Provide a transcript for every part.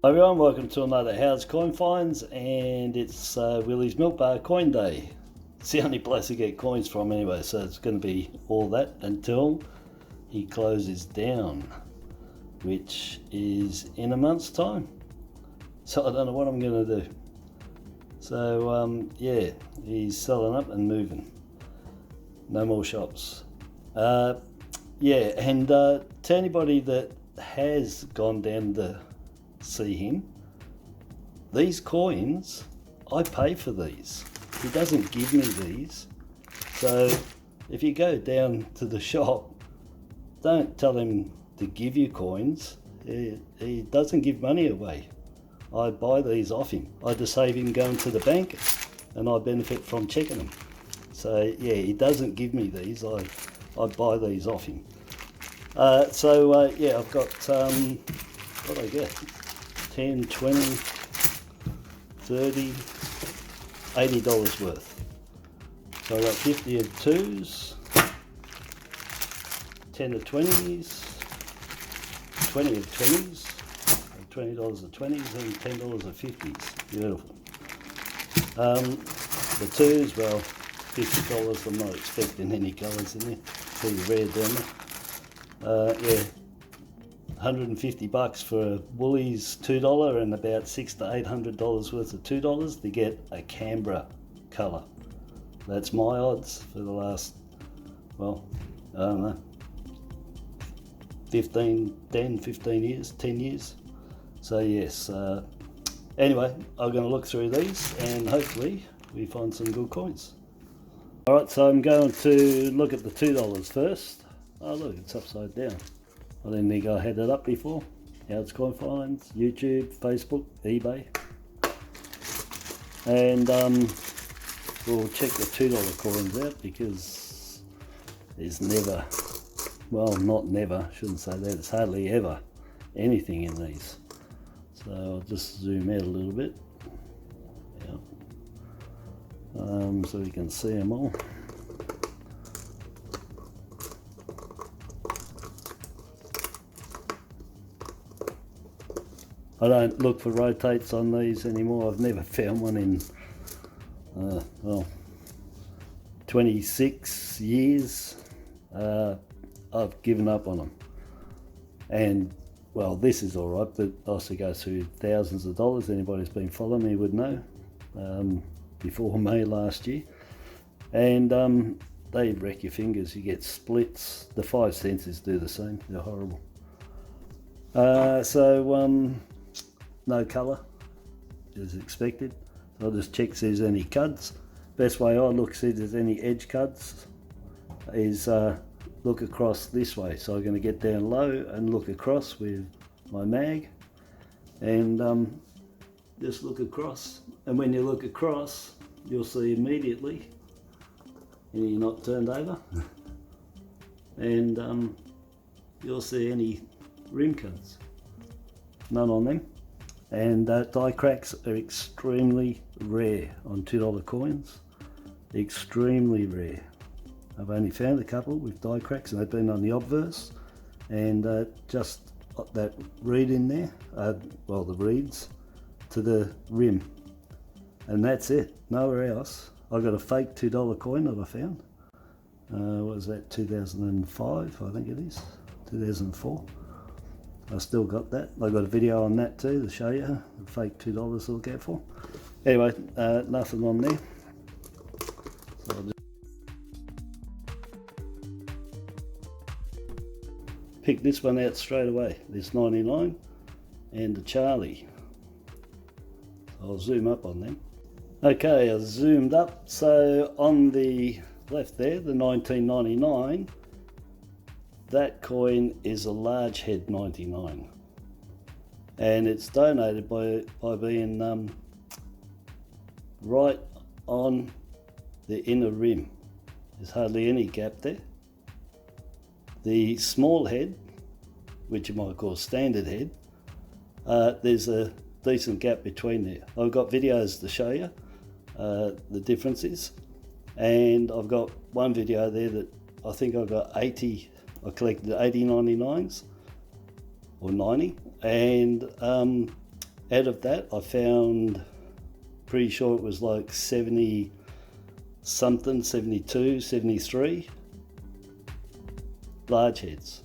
Hi everyone, welcome to another How's Coin Finds, and it's Willys Milkbar Coin Day. It's the only place to get coins from anyway, so it's going to be all that until he closes down, which is in a month's time. So I don't know what I'm going to do. So yeah, he's selling up and moving. No more shops. Yeah, and to anybody that has gone down to see him, these coins, I pay for these. He doesn't give me these. So if you go down to the shop, don't tell him to give you coins. He doesn't give money away. I buy these off him. I just save him going to the bank and I benefit from checking them. So yeah, he doesn't give me these. I buy these off him. Yeah, I've got, what do I get? 10, 20, 30, $80 worth. So I got 50 of twos, 10 of 20s, 20 of 20s, $20 of 20s, and $10 of 50s. Beautiful. The twos, well, $50. I'm not expecting any colours in there. Pretty rare down there. Yeah. $150 for a Woolies $2 and about $600 to $800 worth of $2 to get a Canberra colour. That's my odds for the last, well, I don't know, 15 years, 10 years. So yes, anyway, I'm going to look through these and hopefully we find some good coins. Alright, so I'm going to look at the $2 first. Oh look, it's upside down. I didn't think I had it up before. How's Coin Finds, YouTube, Facebook, eBay. And we'll check the $2 coins out because there's never, well not never, shouldn't say that, it's hardly ever anything in these. So I'll just zoom out a little bit. Yeah. So we can see them all. I don't look for rotates on these anymore. I've never found one in, well, 26 years. I've given up on them. And, well, this is all right, but I also go through thousands of dollars. Anybody who's been following me would know, before May last year. And they wreck your fingers. You get splits. The 5 cents do the same. They're horrible. No colour as expected. So I'll just check if there's any cuds. Best way I look see if there's any edge cuds is look across this way. So I'm going to get down low and look across with my mag and just look across. And when you look across, you'll see immediately, and you're not turned over, and you'll see any rim cuds. None on them. And die cracks are extremely rare on $2 coins. Extremely rare. I've only found a couple with die cracks and they've been on the obverse. And just that reed in there, well the reeds, to the rim. And that's it, nowhere else. I got a fake $2 coin that I found. What was that, 2005 I think it is, 2004. I still got that. I got a video on that too to show you the fake $2 to look out for. Anyway, nothing on there. So I'll just pick this one out straight away. This 99 and the Charlie. I'll zoom up on them. Okay, I zoomed up. So on the left there, the 1999. That coin is a large head 99 and it's donated by being right on the inner rim. There's hardly any gap there. The small head, which you might call standard head, there's a decent gap between there. I've got videos to show you the differences, and I've got one video there that I think I've got 80. I collected 80 99s or 90, and Out of that, I found, pretty sure it was like 70 something, 72, 73 large heads.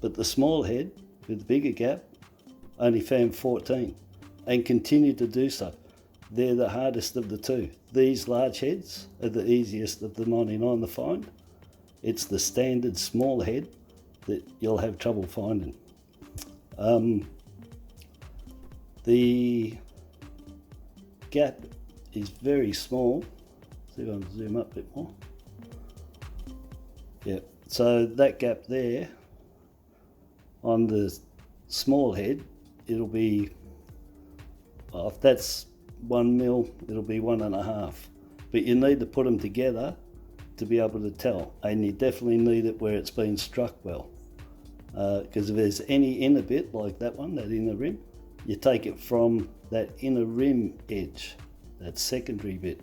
But the small head with the bigger gap only found 14 and continued to do so. They're the hardest of the two. These large heads are the easiest of the 99 to find. It's the standard small head that you'll have trouble finding. The gap is very small. See if I can zoom up a bit more. Yeah, so that gap there on the small head, it'll be, if that's 1 mil, it'll be 1.5. But you need to put them together to be able to tell, and you definitely need it where it's been struck well. Because if there's any inner bit like that one, that inner rim, you take it from that inner rim edge, that secondary bit.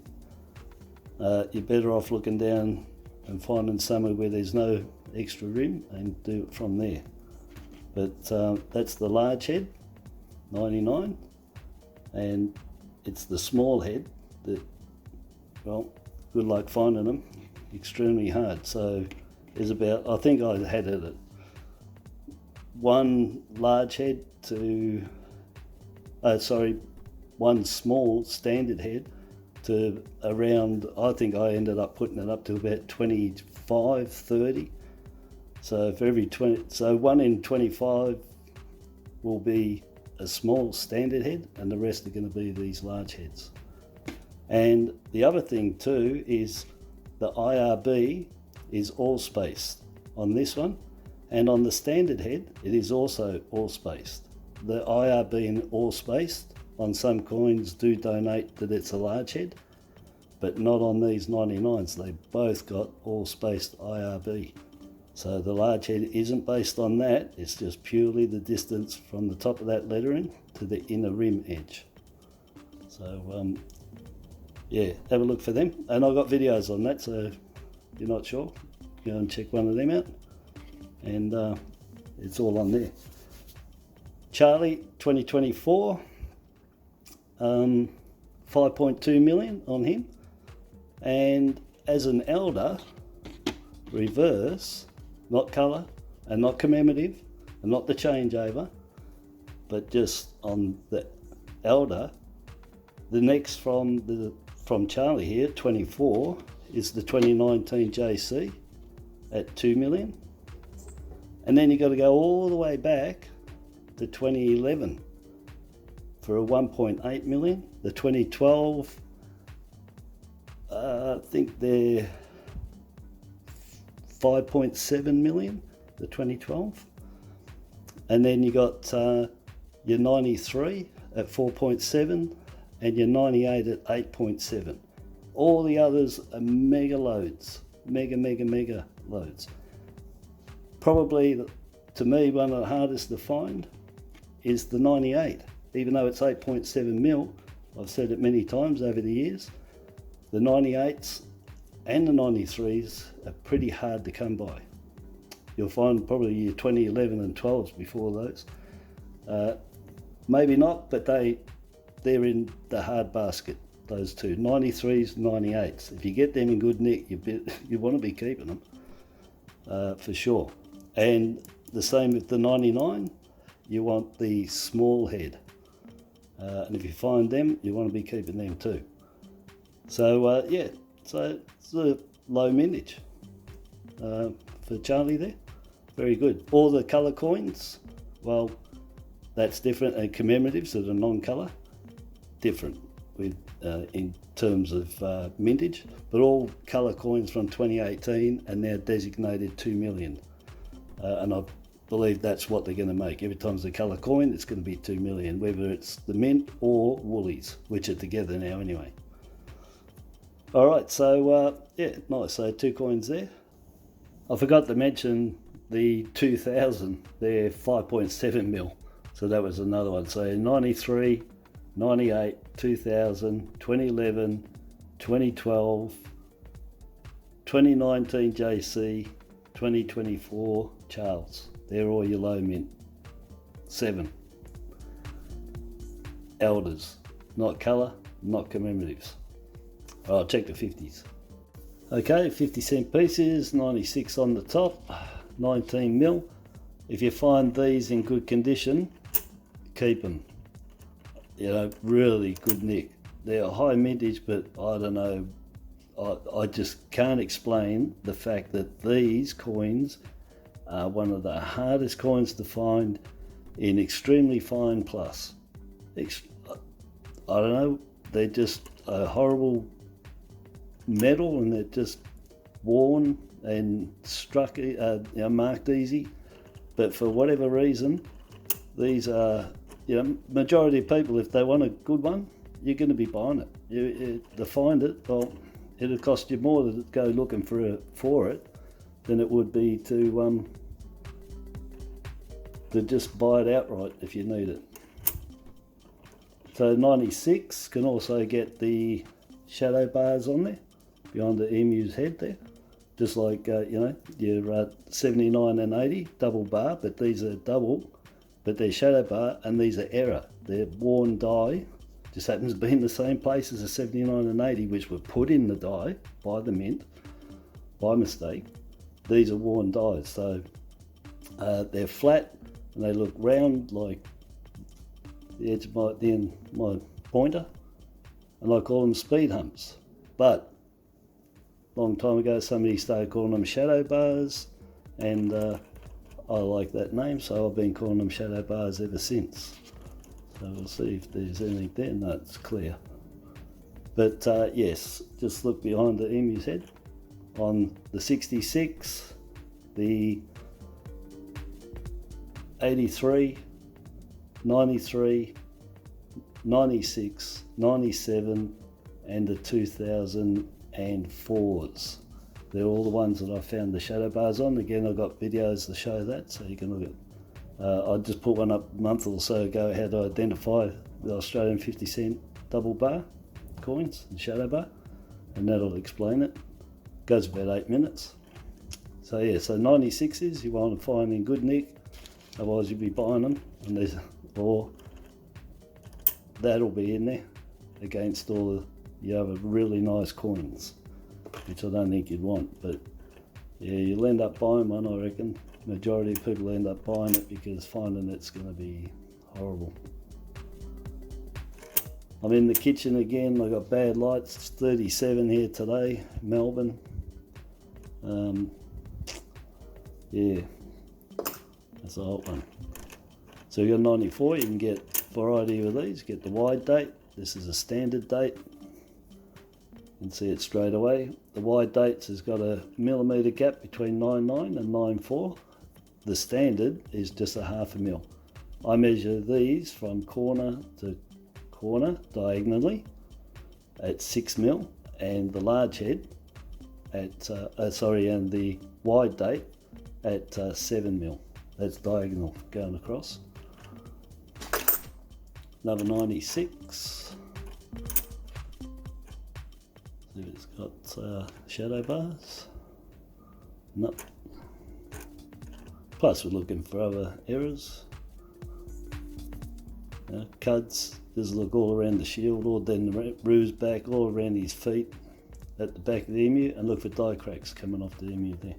You're better off looking down and finding somewhere where there's no extra rim and do it from there. But that's the large head, 99, and it's the small head that, well, good luck finding them, extremely hard. So there's about, I think I had it at one large head to, one small standard head to around, I think I ended up putting it up to about 25, 30. So for every 20, so 1 in 25 will be a small standard head, and the rest are going to be these large heads. And the other thing too is the IRB is all spaced on this one, and on the standard head it is also all spaced. The IRB being all spaced on some coins do donate that it's a large head, but not on these 99s. They both got all spaced IRB. So the large head isn't based on that, it's just purely the distance from the top of that lettering to the inner rim edge. So yeah, have a look for them. And I've got videos on that, so if you're not sure, go and check one of them out. And it's all on there. Charlie, 2024, 5.2 million on him. And as an elder, reverse, not colour and not commemorative and not the changeover, but just on the elder, the next from Charlie here, 24, is the 2019 JC at 2 million. And then you got to go all the way back to 2011 for a 1.8 million. The 2012, I think they're 5.7 million, the 2012. And then you got your 93 at 4.7 and your 98 at 8.7. All the others are mega loads, mega loads. Probably, to me, one of the hardest to find is the 98. Even though it's 8.7 mil, I've said it many times over the years, the 98s and the 93s are pretty hard to come by. You'll find probably your 2011 and 12s before those. Maybe not, but they're in the hard basket, those two, 93s, 98s. If you get them in good nick, you want to be keeping them, for sure. And the same with the 99, you want the small head. And if you find them, you want to be keeping them too. So yeah, so it's a low mintage for Charlie there. Very good. All the colour coins, well, that's different, and commemoratives that are non-colour, different with in terms of mintage, but all colour coins from 2018 are now designated 2 million. And I believe that's what they're going to make. Every time there's a colour coin, it's going to be 2 million, whether it's the Mint or Woolies, which are together now anyway. All right, so yeah, nice. So 2 coins there. I forgot to mention the 2000. They're 5.7 mil. So that was another one. So 93, 98, 2000, 2011, 2012, 2019 JC, 2024 Charles. They're all your low mint. 7. elders, not colour, not commemoratives. I'll check the 50s. Okay, 50-cent pieces, 96 on the top, 19 mil. If you find these in good condition, keep them. You know, really good nick. They're high mintage, but I don't know, I just can't explain the fact that these coins are one of the hardest coins to find in extremely fine plus. I don't know, they're just a horrible metal, and they're just worn and struck, marked easy. But for whatever reason, these are, majority of people, if they want a good one, you're going to be buying it. To find it, well, it'll cost you more to go looking for it than it would be to just buy it outright if you need it. So 96 can also get the shadow bars on there, behind the emu's head there. Just like, your 79 and 80, double bar, but these are double, but they're shadow bar, and these are error. They're worn die, just happens to be in the same place as the 79 and 80, which were put in the die by the mint, by mistake. These are worn dies, so they're flat, and they look round like the edge of my pointer, and I call them speed humps. But long time ago somebody started calling them shadow bars, and I like that name, so I've been calling them shadow bars ever since. So we'll see if there's anything there. No, it's clear. But yes, just look behind the emu's head. On the 66, the 83, 93, 96, 97 and the 2004s. They're all the ones that I found the shadow bars on. Again, I've got videos to show that, so you can look at. I just put one up a month or so ago, how to identify the Australian 50-cent double bar coins and shadow bar, and that'll explain it. Goes about 8 minutes. So yeah, so 96s you want to find in good nick, otherwise you'll be buying them, and or that'll be in there against all the other really nice coins, which I don't think you'd want. But yeah, you'll end up buying one, I reckon. Majority of people end up buying it because finding it's going to be horrible. I'm in the kitchen again. I got bad lights. It's 37 here today, Melbourne. Yeah, that's a hot one. So you got 94. You can get a variety of these. Get the wide date. This is a standard date. You can see it straight away. The wide dates has got a millimetre gap between 9.9 and 9.4. The standard is just a half a mil. I measure these from corner to corner diagonally at 6 mil, and the large head at and the wide date at 7 mil. That's diagonal going across. Another 96. See if it's got shadow bars. Nope. Plus we're looking for other errors. Cuds, just look all around the shield, all down the roo's back, all around his feet, at the back of the emu, and look for die cracks coming off the emu there.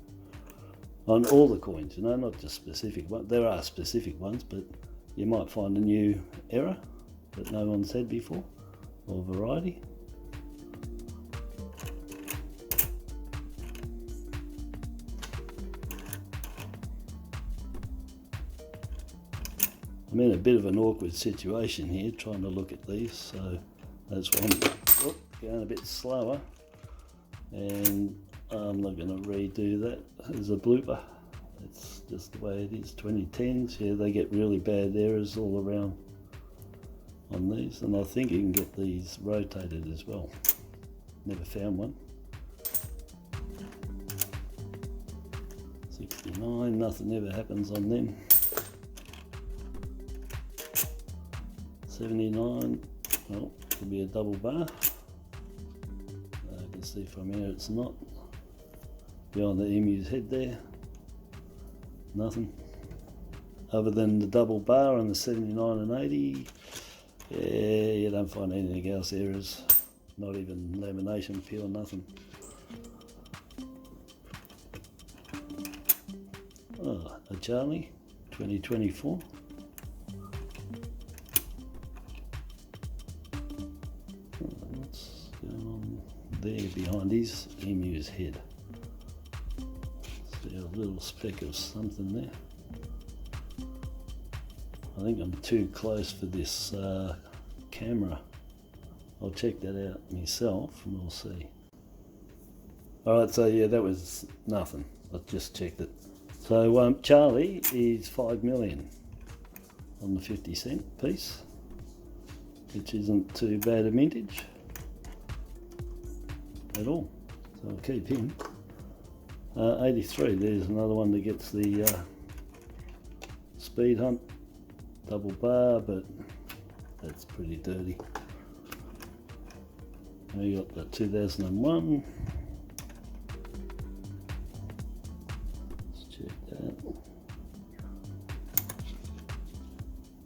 On all the coins, not just specific ones. There are specific ones, but you might find a new error that no one's had before, or variety. I'm in a bit of an awkward situation here trying to look at these, so that's why I'm going a bit slower, and I'm not going to redo that as a blooper. It's just the way it is. 2010s, yeah, they get really bad errors all around on these, and I think you can get these rotated as well. Never found one. 69, nothing ever happens on them. 79, well, could be a double bar. You can see from here it's not. Behind the emu's head there, nothing. Other than the double bar on the 79 and 80, Yeah, you don't find anything else there is. Not even lamination, pure nothing. Oh, a Charlie, 2024. What's going on there behind his emu's head? See a little speck of something there. I think I'm too close for this camera. I'll check that out myself and we'll see. Alright, so yeah, that was nothing. I just checked it. So Charlie is 5 million on the 50-cent piece, which isn't too bad a mintage at all. So I'll keep him. 83, there's another one that gets the speed hunt double bar, but that's pretty dirty. We got the 2001. Let's check that.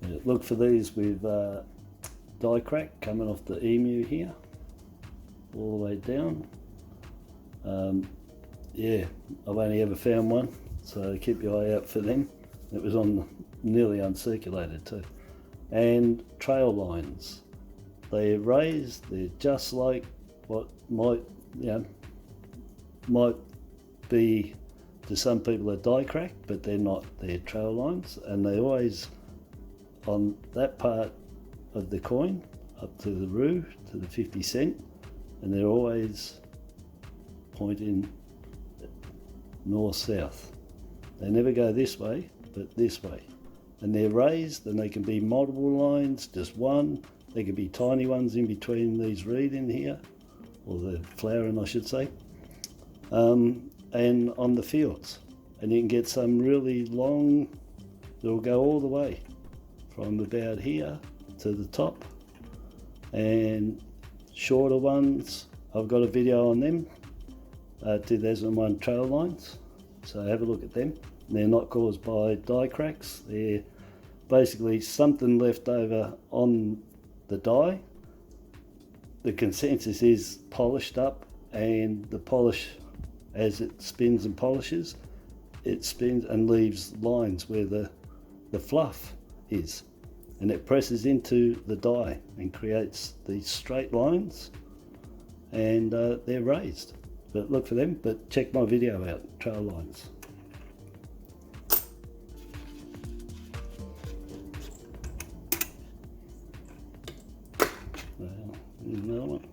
Yeah, look for these with die crack coming off the emu here, all the way down. Yeah, I've only ever found one, so keep your eye out for them. It was on nearly uncirculated too. And trail lines. They're raised, they're just like what might be to some people a die crack, but they're not. They're trail lines, and they're always on that part of the coin up to the roo, to the 50-cent, and they're always pointing north-south. They never go this way, but this way. And they're raised, and they can be multiple lines, just one. There could be tiny ones in between these reed in here, or the flowering I should say, and on the fields. And you can get some really long, that'll go all the way from about here to the top, and shorter ones, I've got a video on them, 2001 trail lines, so have a look at them. They're not caused by die cracks, they're basically something left over on the die. The consensus is polished up, and the polish, as it spins and polishes, it spins and leaves lines where the fluff is, and it presses into the die and creates these straight lines, and they're raised. But look for them, but check my video out, trail lines. Another one.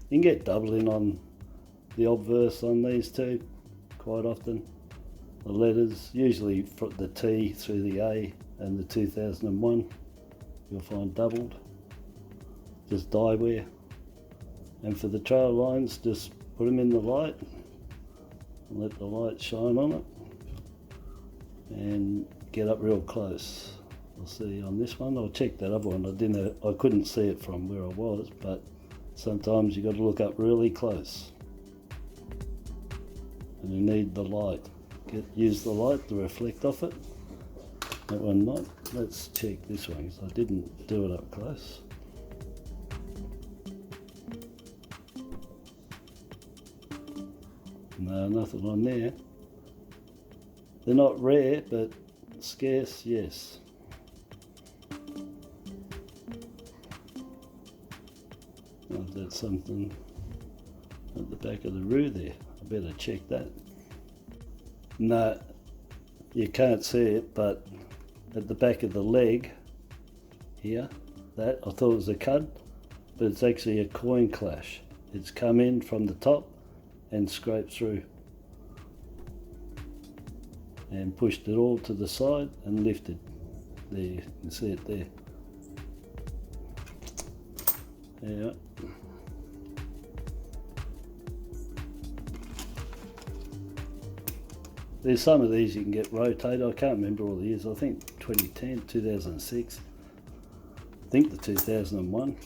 You can get doubling on the obverse on these two quite often. The letters, usually the T through the A and the 2001, you'll find doubled, just die wear. And for the trail lines, just put them in the light and let the light shine on it and get up real close. I'll see on this one. I'll check that other one. I couldn't see it from where I was, but sometimes you got to look up really close, and you need the light. Use the light to reflect off it. That one not. Let's check this one, because I didn't do it up close. No, nothing on there. They're not rare, but scarce, yes. Oh, that's something at the back of the roo there. I better check that. No, you can't see it, but at the back of the leg here, that, I thought it was a cud, but it's actually a coin clash. It's come in from the top and scraped through and pushed it all to the side and lifted. There, you can see it there. Yeah. There's some of these you can get rotated. I can't remember all the years. I think 2010, 2006. I think the 2001.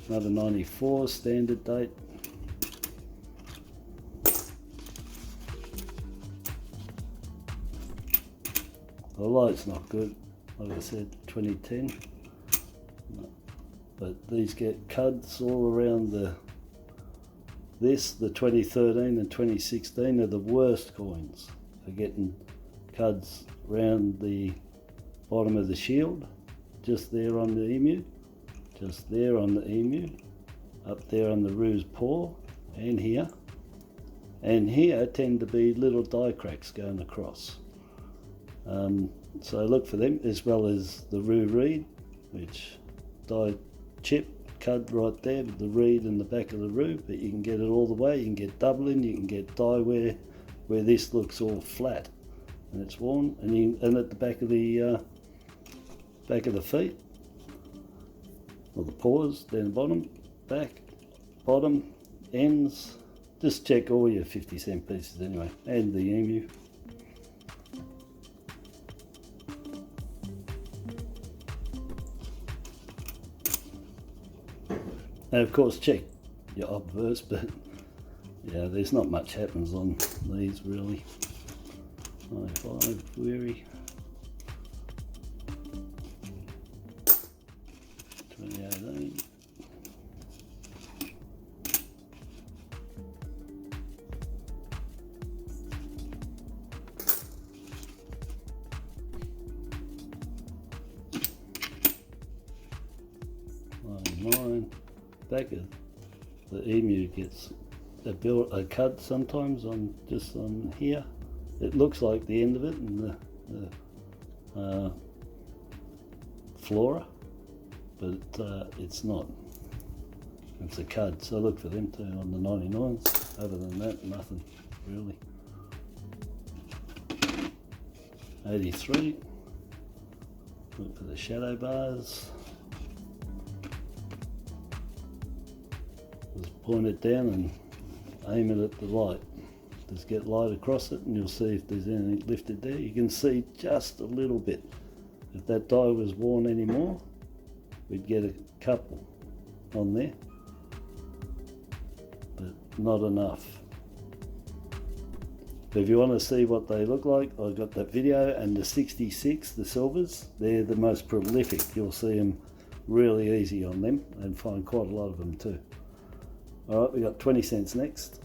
Another 94 standard date. The light's not good. like I said, 2010. But these get cuds all around the 2013 and 2016 are the worst coins for getting cuds round the bottom of the shield, just there on the emu, just there on the emu, up there on the roo's paw, and here tend to be little die cracks going across. So look for them, as well as the roo reed, which die chip cud right there with the reed in the back of the roo, but you can get it all the way. You can get doubling, you can get die where this looks all flat and it's worn, and at the back of the feet, or the paws, down the bottom, back, bottom, ends. Just check all your 50-cent pieces anyway, and the emu. And of course check your obverse, but yeah, there's not much happens on these really. 95 weary. 2018. Back of the emu gets a cut sometimes on just on here. It looks like the end of it and the flora, but it's not. It's a cud, so look for them too on the 99s. Other than that, nothing really. 83. Look for the shadow bars. Just point it down and aim it at the light. Just get light across it and you'll see if there's anything lifted there. You can see just a little bit. If that die was worn anymore, we'd get a couple on there, but not enough. If you want to see what they look like, I've got that video, and the 66, the silvers, they're the most prolific. You'll see them really easy on them and find quite a lot of them too. Alright, we got 20 cents next.